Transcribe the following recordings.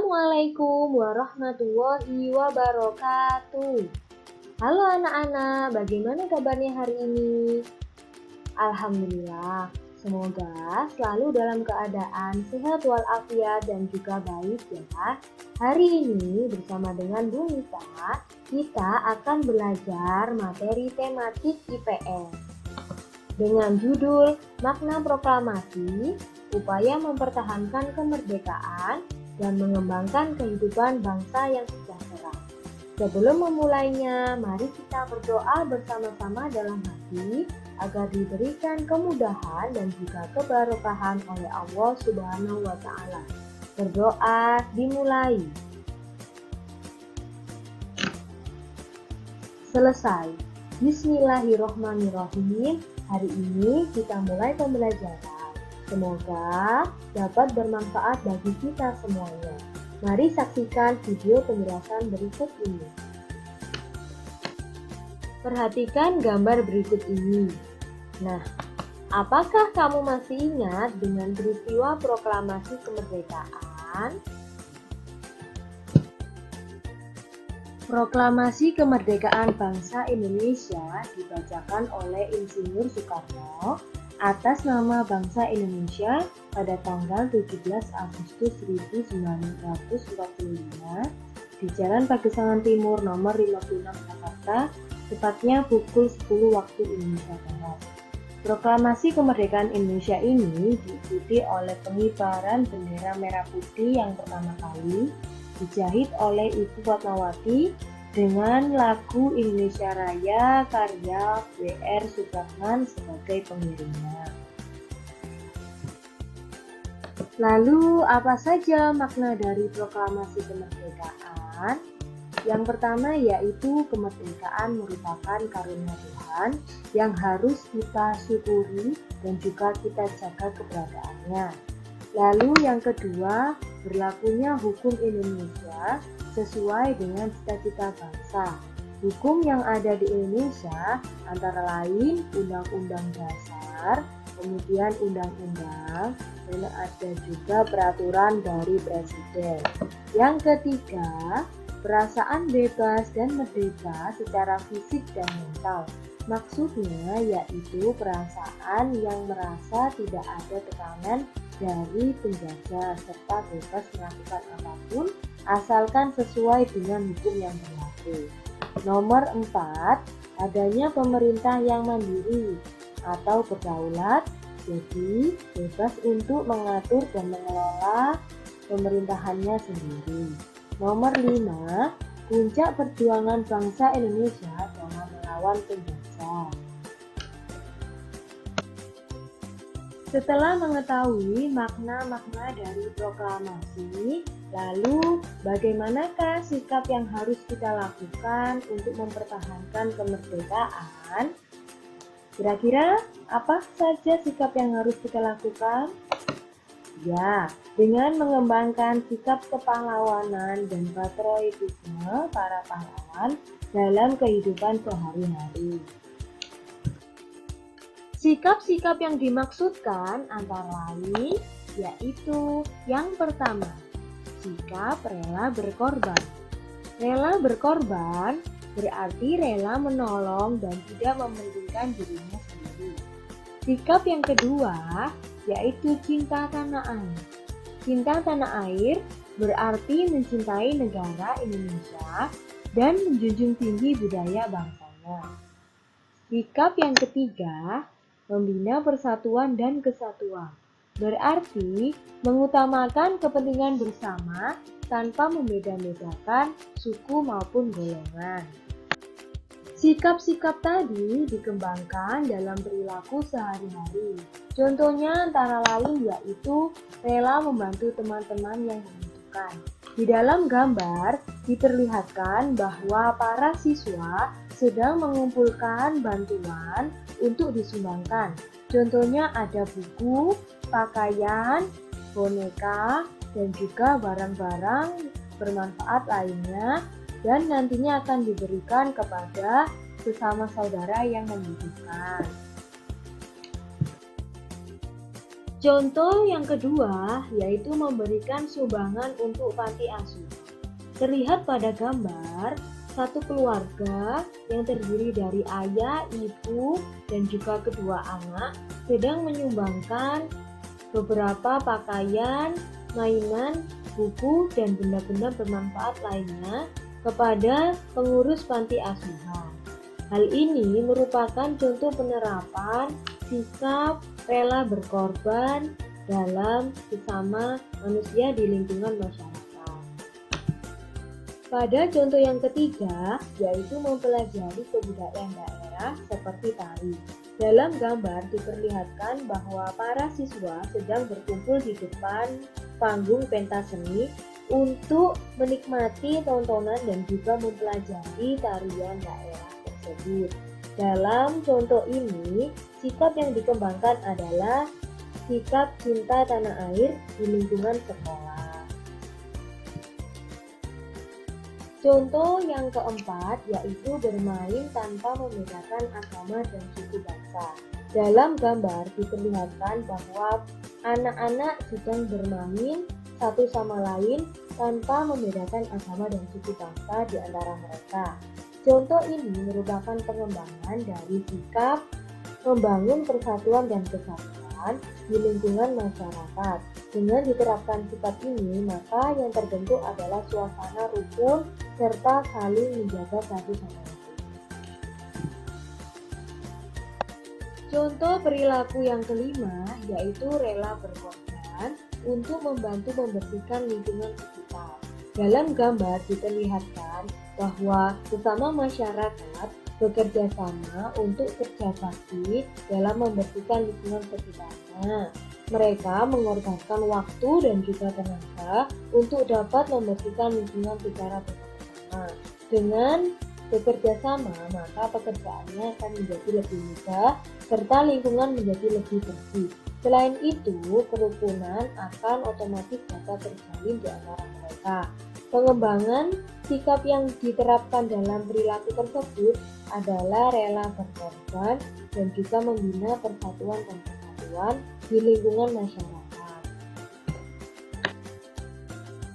Assalamualaikum warahmatullahi wabarakatuh. Halo anak-anak, bagaimana kabarnya hari ini? Alhamdulillah, semoga selalu dalam keadaan sehat walafiat dan juga baik ya. Hari ini bersama dengan Bu Nita, kita akan belajar materi tematik IPS dengan judul Makna Proklamasi, Upaya Mempertahankan Kemerdekaan dan mengembangkan kehidupan bangsa yang sejahtera. Sebelum memulainya, mari kita berdoa bersama-sama dalam hati agar diberikan kemudahan dan juga keberkahan oleh Allah Subhanahu wa Ta'ala. Berdoa dimulai. Selesai. Bismillahirrahmanirrahim. Hari ini kita mulai pembelajaran. Semoga dapat bermanfaat bagi kita semuanya. Mari saksikan video penjelasan berikut ini. Perhatikan gambar berikut ini. Nah, apakah kamu masih ingat dengan peristiwa proklamasi kemerdekaan? Proklamasi kemerdekaan bangsa Indonesia dibacakan oleh Insinyur Soekarno atas nama bangsa Indonesia pada tanggal 17 Agustus 1945 di Jalan Pagesangan Timur nomor 56 Jakarta, tepatnya pukul 10 waktu Indonesia Barat. Proklamasi kemerdekaan Indonesia ini diikuti oleh pengibaran bendera merah putih yang pertama kali dijahit oleh Ibu Fatmawati dengan lagu Indonesia Raya karya W.R. Supratman sebagai pengiringnya. Lalu apa saja makna dari proklamasi kemerdekaan? Yang pertama yaitu kemerdekaan merupakan karunia Tuhan yang harus kita syukuri dan juga kita jaga keberadaannya. Lalu yang kedua, berlakunya hukum Indonesia sesuai dengan cita-cita bangsa. Hukum yang ada di Indonesia antara lain Undang-Undang Dasar, kemudian Undang-Undang, dan ada juga peraturan dari Presiden. Yang ketiga, perasaan bebas dan merdeka secara fisik dan mental. Maksudnya yaitu perasaan yang merasa tidak ada tekanan dari penjajah serta bebas melakukan apapun asalkan sesuai dengan hukum yang berlaku. Nomor 4, adanya pemerintah yang mandiri atau berdaulat, jadi bebas untuk mengatur dan mengelola pemerintahannya sendiri. Nomor 5, puncak perjuangan bangsa Indonesia dalam melawan penjajah. Setelah mengetahui makna-makna dari proklamasi, lalu bagaimanakah sikap yang harus kita lakukan untuk mempertahankan kemerdekaan? Kira-kira apa saja sikap yang harus kita lakukan? Ya, dengan mengembangkan sikap kepahlawanan dan patriotisme para pahlawan dalam kehidupan sehari-hari. Sikap-sikap yang dimaksudkan antara lain yaitu yang pertama, sikap rela berkorban. Rela berkorban berarti rela menolong dan tidak mementingkan dirinya sendiri. Sikap yang kedua yaitu cinta tanah air. Cinta tanah air berarti mencintai negara Indonesia dan menjunjung tinggi budaya bangsanya. Sikap yang ketiga, membina persatuan dan kesatuan. Berarti mengutamakan kepentingan bersama tanpa membeda-bedakan suku maupun golongan. Sikap-sikap tadi dikembangkan dalam perilaku sehari-hari. Contohnya antara lain yaitu rela membantu teman-teman yang membutuhkan. Di dalam gambar diperlihatkan bahwa para siswa sedang mengumpulkan bantuan untuk disumbangkan. Contohnya ada buku, pakaian, boneka, dan juga barang-barang bermanfaat lainnya dan nantinya akan diberikan kepada sesama saudara yang membutuhkan. Contoh yang kedua yaitu memberikan sumbangan untuk panti asuhan. Terlihat pada gambar, satu keluarga yang terdiri dari ayah, ibu, dan juga kedua anak sedang menyumbangkan beberapa pakaian, mainan, buku, dan benda-benda bermanfaat lainnya kepada pengurus panti asuhan. Hal ini merupakan contoh penerapan sikap rela berkorban dalam sesama manusia di lingkungan masyarakat. Pada contoh yang ketiga, yaitu mempelajari kebudayaan daerah seperti tari. Dalam gambar diperlihatkan bahwa para siswa sedang berkumpul di depan panggung pentas seni untuk menikmati tontonan dan juga mempelajari tarian daerah tersebut. Dalam contoh ini, sikap yang dikembangkan adalah sikap cinta tanah air di lingkungan sekolah. Contoh yang keempat yaitu bermain tanpa membedakan agama dan suku bangsa. Dalam gambar diperlihatkan bahwa anak-anak sedang bermain satu sama lain tanpa membedakan agama dan suku bangsa di antara mereka. Contoh ini merupakan pengembangan dari sikap membangun persatuan dan kesatuan di lingkungan masyarakat. Dengan diterapkan sikap ini, maka yang terbentuk adalah suasana rukun serta saling menjaga satu sama lain. Contoh perilaku yang kelima yaitu rela berkorban untuk membantu membersihkan lingkungan sekitar. Dalam gambar diperlihatkan bahwa sesama masyarakat bekerja sama untuk kerja bakti dalam membersihkan lingkungan sekitarnya. Mereka mengorbankan waktu dan juga tenaga untuk dapat membersihkan lingkungan secara bersama-sama. Dengan bekerja sama, maka pekerjaannya akan menjadi lebih mudah serta lingkungan menjadi lebih bersih. Selain itu, kerukunan akan otomatis dapat terjalin di antara mereka. Pengembangan sikap yang diterapkan dalam perilaku tersebut adalah rela berkorban dan juga membina persatuan dan kesatuan di lingkungan masyarakat.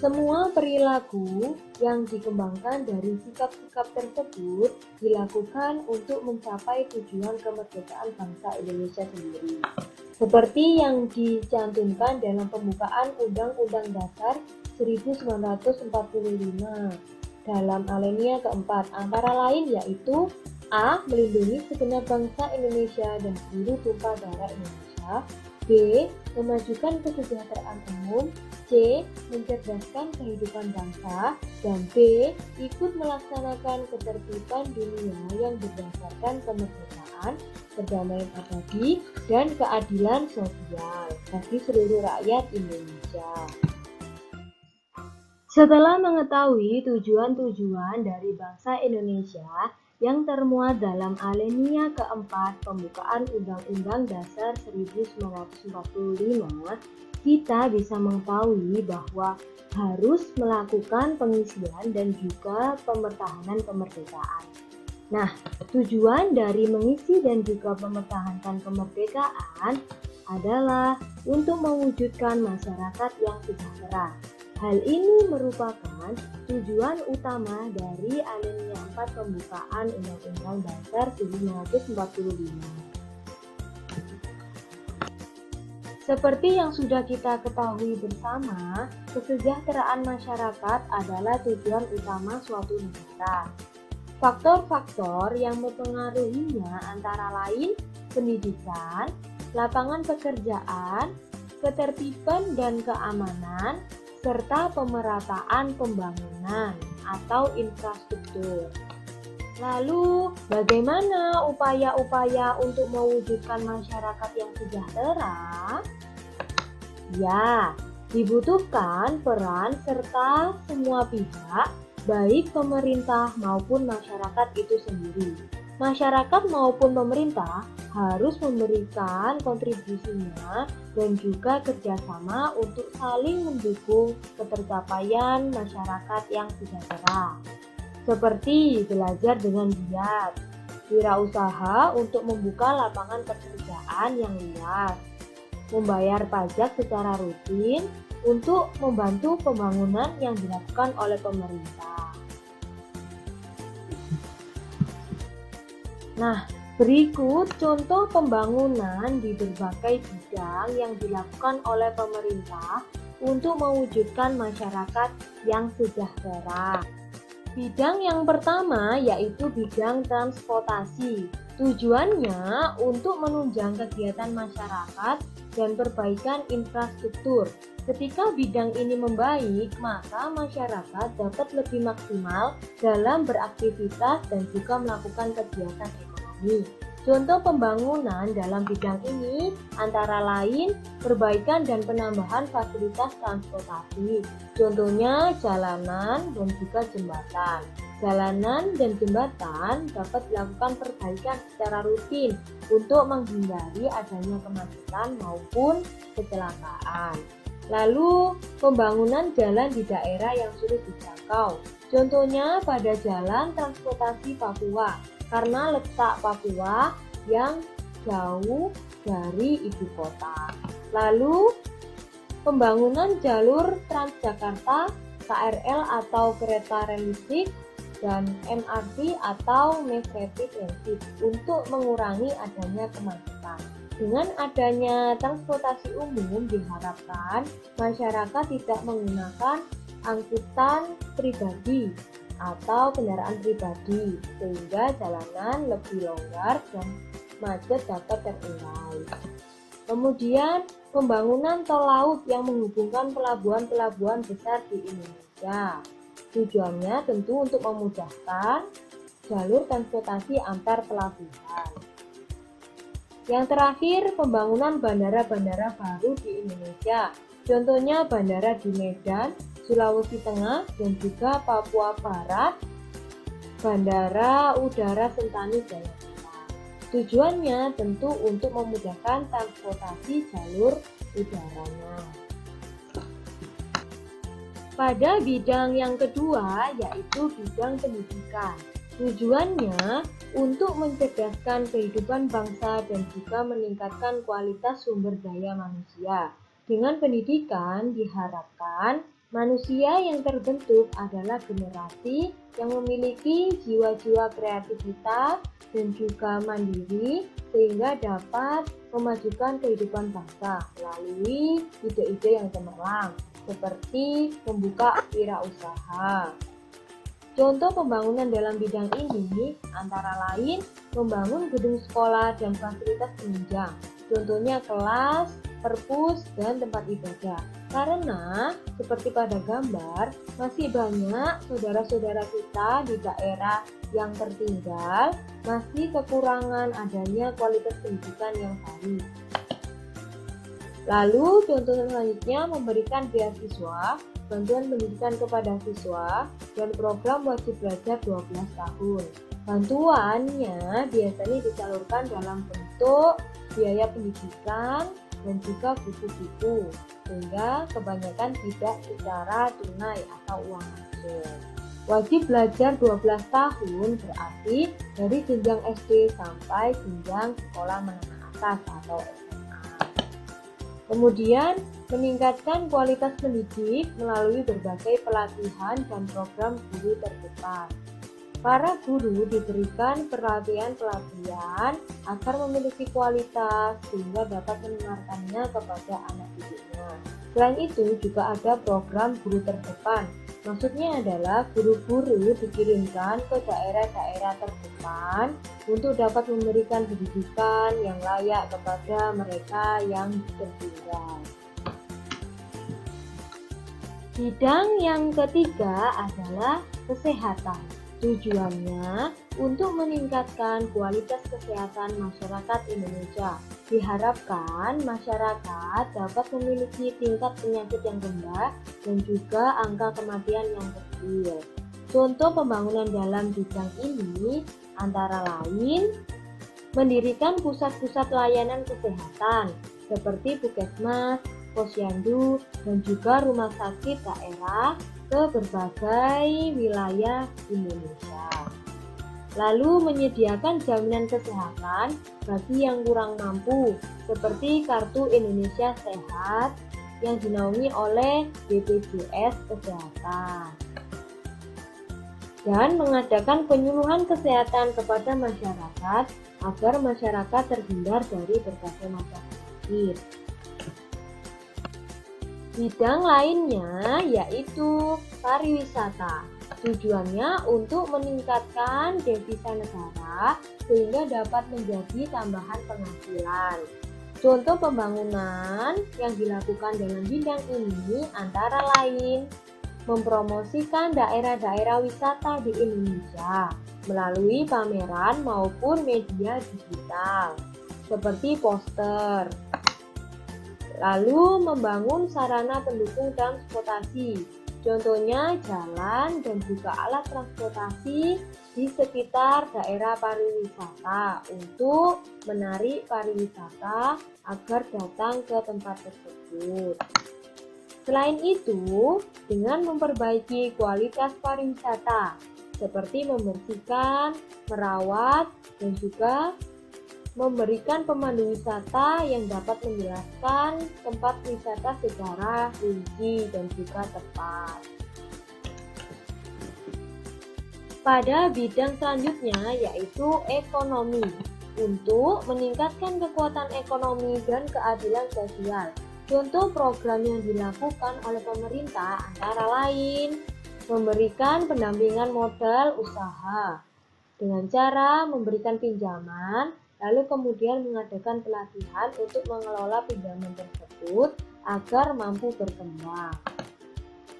Semua perilaku yang dikembangkan dari sikap-sikap tersebut dilakukan untuk mencapai tujuan kemerdekaan bangsa Indonesia sendiri. Seperti yang dicantumkan dalam pembukaan Undang-Undang Dasar 1945 dalam alinea keempat, antara lain yaitu A. Melindungi segenap bangsa Indonesia dan seluruh tumpah darah Indonesia. B. Memajukan kesejahteraan umum. C. Mencerdaskan kehidupan bangsa. Dan D. Ikut melaksanakan ketertiban dunia yang berdasarkan kemerdekaan, perdamaian abadi, dan keadilan sosial bagi seluruh rakyat Indonesia. Setelah mengetahui tujuan-tujuan dari bangsa Indonesia yang termuat dalam alinea keempat pembukaan Undang-Undang Dasar 1945, kita bisa mengetahui bahwa harus melakukan pengisian dan juga pemertahanan kemerdekaan. Nah, tujuan dari mengisi dan juga mempertahankan kemerdekaan adalah untuk mewujudkan masyarakat yang sejahtera. Hal ini merupakan tujuan utama dari alinea 4 pembukaan Undang-Undang Dasar 1945. Seperti yang sudah kita ketahui bersama, kesejahteraan masyarakat adalah tujuan utama suatu negara. Faktor-faktor yang mempengaruhinya antara lain pendidikan, lapangan pekerjaan, ketertiban dan keamanan, serta pemerataan pembangunan atau infrastruktur. Lalu, bagaimana upaya-upaya untuk mewujudkan masyarakat yang sejahtera? Ya, dibutuhkan peran serta semua pihak, baik pemerintah maupun masyarakat itu sendiri. Masyarakat maupun pemerintah harus memberikan kontribusinya dan juga kerjasama untuk saling mendukung ketercapaian masyarakat yang sejahtera. Seperti belajar dengan giat, wirausaha untuk membuka lapangan pekerjaan yang luas, membayar pajak secara rutin untuk membantu pembangunan yang dilakukan oleh pemerintah. Nah, berikut contoh pembangunan di berbagai bidang yang dilakukan oleh pemerintah untuk mewujudkan masyarakat yang sejahtera. Bidang yang pertama yaitu bidang transportasi. Tujuannya untuk menunjang kegiatan masyarakat dan perbaikan infrastruktur. Ketika bidang ini membaik, maka masyarakat dapat lebih maksimal dalam beraktivitas dan juga melakukan kegiatan ekonomi. Contoh pembangunan dalam bidang ini antara lain perbaikan dan penambahan fasilitas transportasi. Contohnya jalanan dan juga jembatan. Jalanan dan jembatan dapat dilakukan perbaikan secara rutin untuk menghindari adanya kemacetan maupun kecelakaan. Lalu, pembangunan jalan di daerah yang sulit dijangkau. Contohnya pada jalan transportasi Papua, karena letak Papua yang jauh dari ibu kota. Lalu, pembangunan jalur Transjakarta, KRL atau kereta rel listrik, dan MRT atau Mass Rapid Transit untuk mengurangi adanya kemacetan. Dengan adanya transportasi umum diharapkan masyarakat tidak menggunakan angkutan pribadi atau kendaraan pribadi sehingga jalanan lebih longgar dan macet dapat terurai. Kemudian pembangunan tol laut yang menghubungkan pelabuhan-pelabuhan besar di Indonesia. Tujuannya tentu untuk memudahkan jalur transportasi antar pelabuhan. Yang terakhir, pembangunan bandara-bandara baru di Indonesia. Contohnya bandara di Medan, Sulawesi Tengah, dan juga Papua Barat, Bandara Udara Sentani Jayakarta. Tujuannya tentu untuk memudahkan transportasi jalur udaranya. Pada bidang yang kedua, yaitu bidang pendidikan. Tujuannya untuk mencerdaskan kehidupan bangsa dan juga meningkatkan kualitas sumber daya manusia. Dengan pendidikan diharapkan manusia yang terbentuk adalah generasi yang memiliki jiwa-jiwa kreativitas dan juga mandiri sehingga dapat memajukan kehidupan bangsa melalui ide-ide yang cemerlang seperti membuka wirausaha. Contoh pembangunan dalam bidang ini antara lain membangun gedung sekolah dan fasilitas penunjang. Contohnya kelas, perpus, dan tempat ibadah. Karena seperti pada gambar, masih banyak saudara-saudara kita di daerah yang tertinggal, masih kekurangan adanya kualitas pendidikan yang baik. Lalu contoh selanjutnya memberikan beasiswa, bantuan pendidikan kepada siswa, dan program wajib belajar 12 tahun. Bantuannya biasanya disalurkan dalam bentuk biaya pendidikan dan juga buku-buku, sehingga kebanyakan tidak secara tunai atau uang langsung. Wajib belajar 12 tahun berarti dari jenjang SD sampai jenjang sekolah menengah atas atau SMA. Kemudian meningkatkan kualitas pendidik melalui berbagai pelatihan dan program guru terdepan. Para guru diberikan pelatihan-pelatihan agar memiliki kualitas sehingga dapat menularkannya kepada anak didiknya. Selain itu juga ada program guru terdepan. Maksudnya adalah guru-guru dikirimkan ke daerah-daerah terdepan untuk dapat memberikan pendidikan yang layak kepada mereka yang tertinggal. Bidang yang ketiga adalah kesehatan. Tujuannya untuk meningkatkan kualitas kesehatan masyarakat Indonesia. Diharapkan masyarakat dapat memiliki tingkat penyakit yang rendah dan juga angka kematian yang kecil. Contoh pembangunan dalam bidang ini antara lain mendirikan pusat-pusat layanan kesehatan seperti puskesmas, posyandu, dan juga rumah sakit daerah ke berbagai wilayah Indonesia. Lalu menyediakan jaminan kesehatan bagi yang kurang mampu, seperti Kartu Indonesia Sehat yang dinaungi oleh BPJS Kesehatan. Dan mengadakan penyuluhan kesehatan kepada masyarakat agar masyarakat terhindar dari berbagai macam penyakit. Bidang lainnya yaitu pariwisata. Tujuannya untuk meningkatkan devisa negara sehingga dapat menjadi tambahan penghasilan. Contoh pembangunan yang dilakukan dalam bidang ini antara lain mempromosikan daerah-daerah wisata di Indonesia melalui pameran maupun media digital seperti poster. Lalu membangun sarana pendukung transportasi, contohnya jalan dan juga alat transportasi di sekitar daerah pariwisata untuk menarik pariwisata agar datang ke tempat tersebut. Selain itu, dengan memperbaiki kualitas pariwisata, seperti membersihkan, merawat, dan juga memberikan pemandu wisata yang dapat menjelaskan tempat wisata secara rinci dan juga tepat. Pada bidang selanjutnya yaitu ekonomi, untuk meningkatkan kekuatan ekonomi dan keadilan sosial. Contoh program yang dilakukan oleh pemerintah antara lain memberikan pendampingan modal usaha dengan cara memberikan pinjaman, lalu kemudian mengadakan pelatihan untuk mengelola pinjaman tersebut agar mampu berkembang.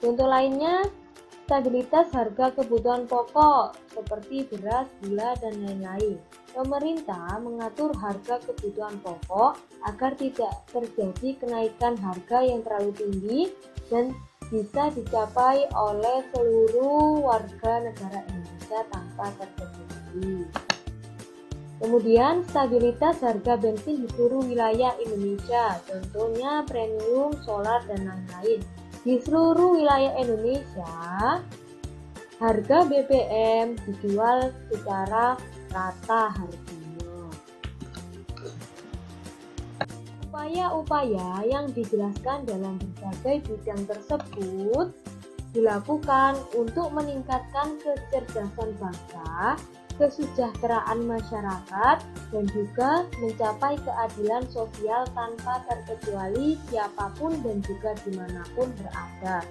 Contoh lainnya, stabilitas harga kebutuhan pokok seperti beras, gula, dan lain-lain. Pemerintah mengatur harga kebutuhan pokok agar tidak terjadi kenaikan harga yang terlalu tinggi dan bisa dicapai oleh seluruh warga negara Indonesia tanpa terkecuali. Kemudian stabilitas harga bensin di seluruh wilayah Indonesia, contohnya premium, solar, dan lain-lain. Di seluruh wilayah Indonesia, harga BBM dijual secara rata harganya. Upaya-upaya yang dijelaskan dalam berbagai bidang tersebut dilakukan untuk meningkatkan kecerdasan bangsa, kesejahteraan masyarakat, dan juga mencapai keadilan sosial tanpa terkecuali siapapun dan juga dimanapun berada.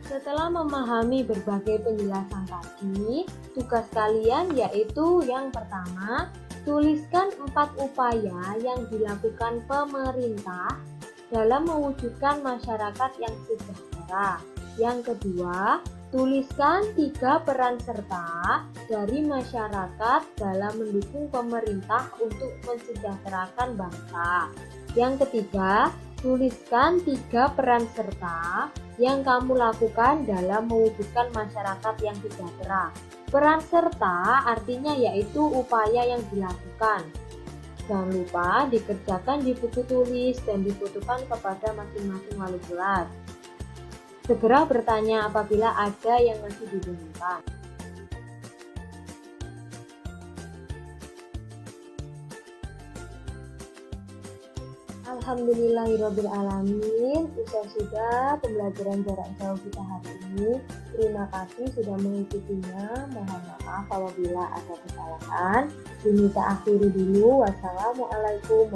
Setelah memahami berbagai penjelasan tadi, tugas kalian yaitu yang pertama, tuliskan 4 upaya yang dilakukan pemerintah dalam mewujudkan masyarakat yang sejahtera. Yang kedua, tuliskan 3 peran serta dari masyarakat dalam mendukung pemerintah untuk mensejahterakan bangsa. Yang ketiga, tuliskan 3 peran serta yang kamu lakukan dalam mewujudkan masyarakat yang sejahtera. Peran serta artinya yaitu upaya yang dilakukan. Jangan lupa dikerjakan di buku tulis dan difotokan kepada masing-masing wali kelas. Segera bertanya apabila ada yang masih dibingungkan. Alhamdulillahirrabbilalamin, usai sudah pembelajaran jarak jauh kita hari ini. Terima kasih sudah mengikutinya. Mohon maaf apabila ada kesalahan. Ini kita akhiri dulu. Wassalamualaikum.